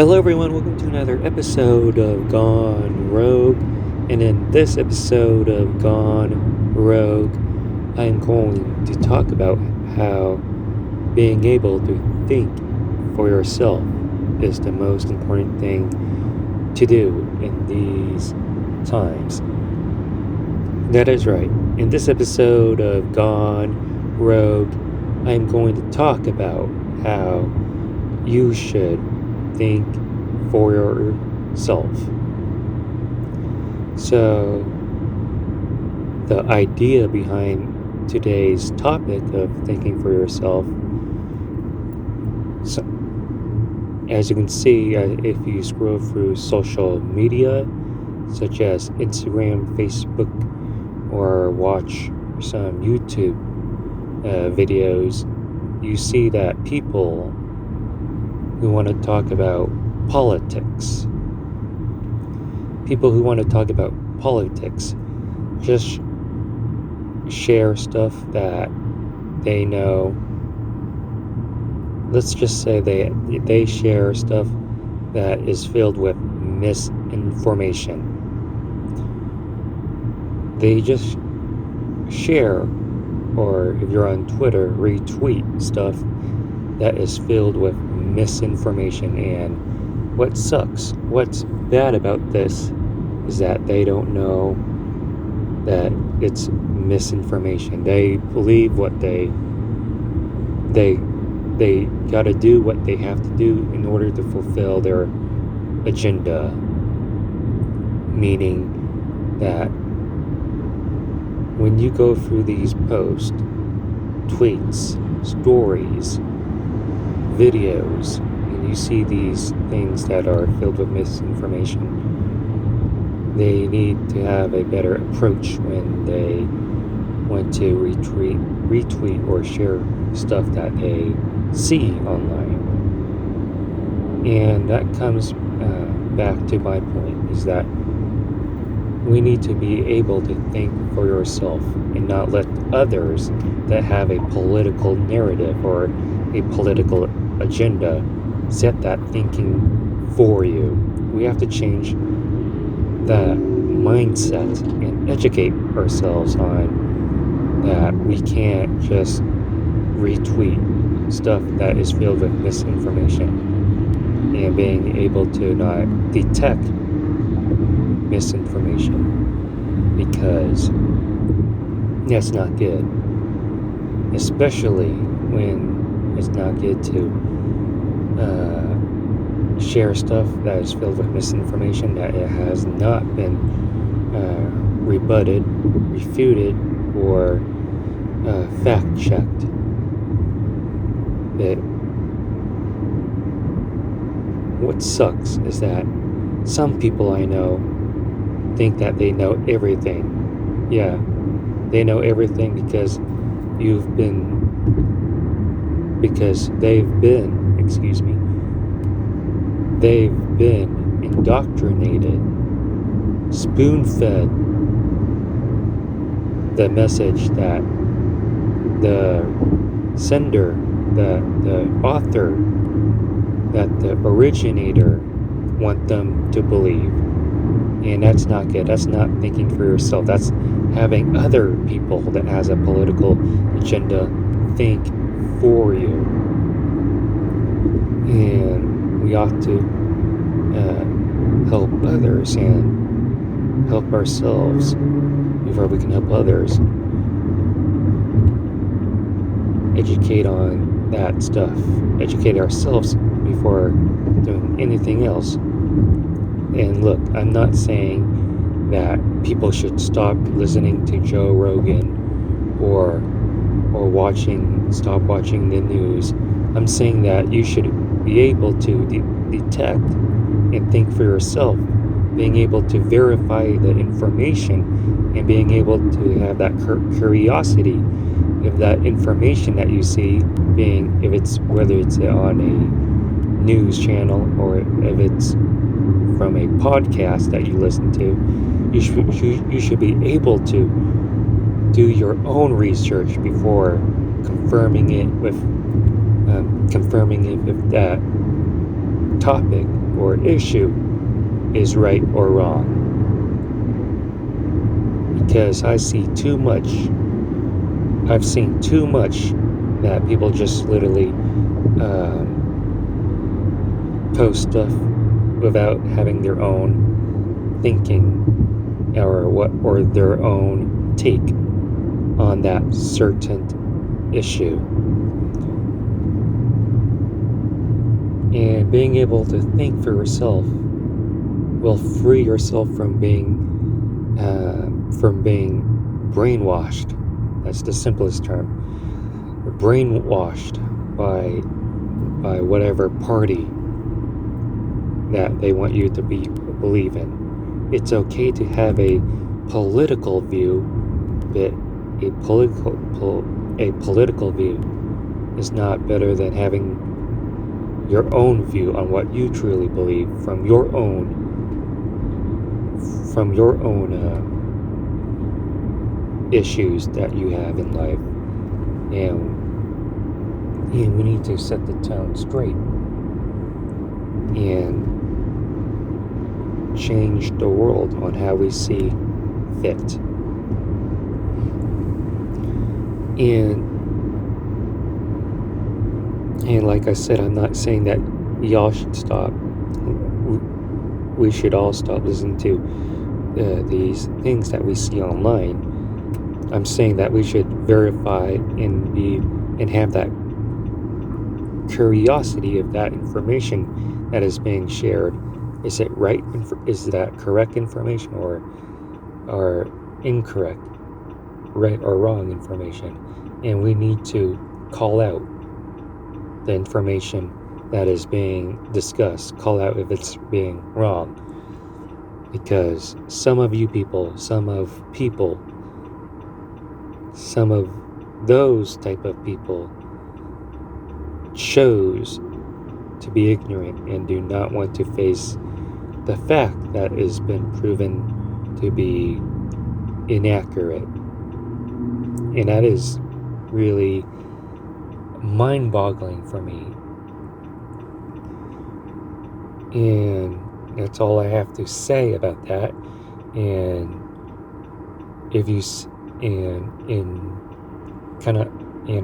Hello, everyone. Welcome to another episode of Gone Rogue. And in this episode of Gone Rogue, I'm going to talk about how being able to think for yourself is the most important thing to do in these times. That is right. In this episode of Gone Rogue, I'm going to talk about how you should think for yourself. So, the idea behind today's topic of thinking for yourself, so, as you can see, if you scroll through social media such as Instagram, Facebook, or watch some YouTube videos, you see that people who want to talk about politics. People who want to talk about politics just share stuff that they know. Let's just say they share stuff that is filled with misinformation. They just share, or if you're on Twitter, retweet stuff that is filled with misinformation. And what sucks, what's bad about this is that they don't know that it's misinformation. They believe what they gotta do what they have to do in order to fulfill their agenda, meaning that when you go through these posts, tweets, stories, videos, and you see these things that are filled with misinformation, they need to have a better approach when they want to retweet or share stuff that they see online. And that comes back to my point, is that we need to be able to think for yourself and not let others that have a political narrative or a political agenda set that thinking for you. We have to change that mindset and educate ourselves on that we can't just retweet stuff that is filled with misinformation, and being able to not detect misinformation, because that's not good, especially when it's not good to share stuff that is filled with misinformation that it has not been rebutted, refuted, or fact-checked. What sucks is that some people I know think that they know everything. Yeah, they know everything because they've been indoctrinated, spoon-fed the message that the sender, the author, that the originator want them to believe. And that's not good. That's not thinking for yourself. That's having other people that has a political agenda think for you. And we ought to help others and help ourselves before we can help others. Educate on that stuff. Educate ourselves before doing anything else. And look, I'm not saying that people should stop listening to Joe Rogan or stop watching the news. I'm saying that you should be able to detect and think for yourself, being able to verify the information, and being able to have that curiosity if that information that you see, whether it's on a news channel or if it's from a podcast that you listen to, you should be able to do your own research before confirming it with that topic or issue is right or wrong. Because I've seen too much that people just literally post stuff without having their own thinking or their own take on that certain issue. And being able to think for yourself will free yourself from being brainwashed. That's the simplest term. Brainwashed by whatever party that they want you to believe in. It's okay to have a political view, but a political view is not better than having your own view on what you truly believe from your own issues that you have in life. And we need to set the tone straight and change the world on how we see fit. And like I said, I'm not saying that y'all should stop. We should all stop listening to these things that we see online. I'm saying that we should verify and have that curiosity of that information that is being shared. Is it right? Is that correct information or incorrect, right or wrong information? And we need to call out the information that is being discussed. Call out if it's being wrong. Because some of those type of people chose to be ignorant and do not want to face the fact that has been proven to be inaccurate. And that is really mind-boggling for me. And that's all I have to say about that. And if you and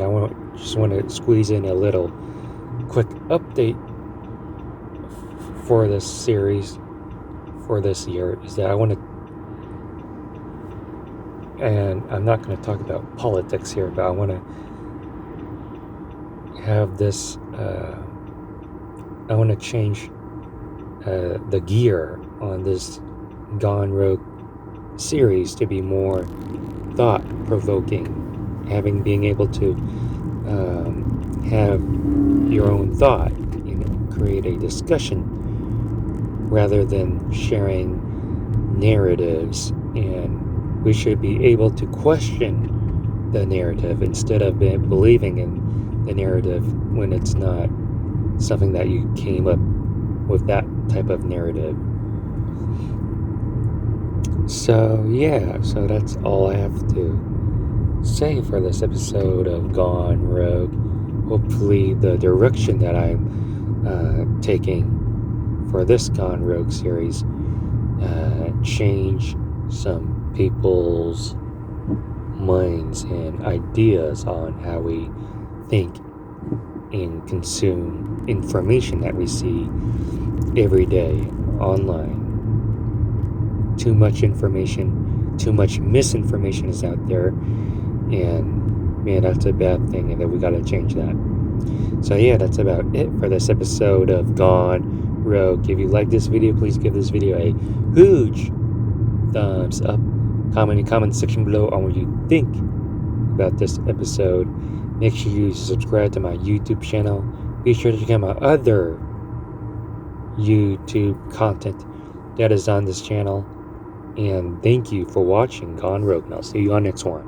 I want to squeeze in a little quick update for this series for this year is that I want to, and I'm not going to talk about politics here, but I want to have this I want to change the gear on this Gone Rogue series to be more thought-provoking, being able to have your own thought, create a discussion rather than sharing narratives. And we should be able to question the narrative instead of believing in the narrative when it's not something that you came up with that type of narrative. So that's all I have to say for this episode of Gone Rogue. Hopefully the direction that I'm taking for this Gone Rogue series change some people's minds and ideas on how we think and consume information that we see every day online. Too much information, too much misinformation is out there, and man, that's a bad thing, and then we gotta change that. So that's about it for this episode of Gone Rogue. If you like this video, please give this video a huge thumbs up. Comment in the comment section below on what you think about this episode. Make sure you subscribe to my YouTube channel. Be sure to check out my other YouTube content that is on this channel. And thank you for watching Gone Rogue, and I'll see you on next one.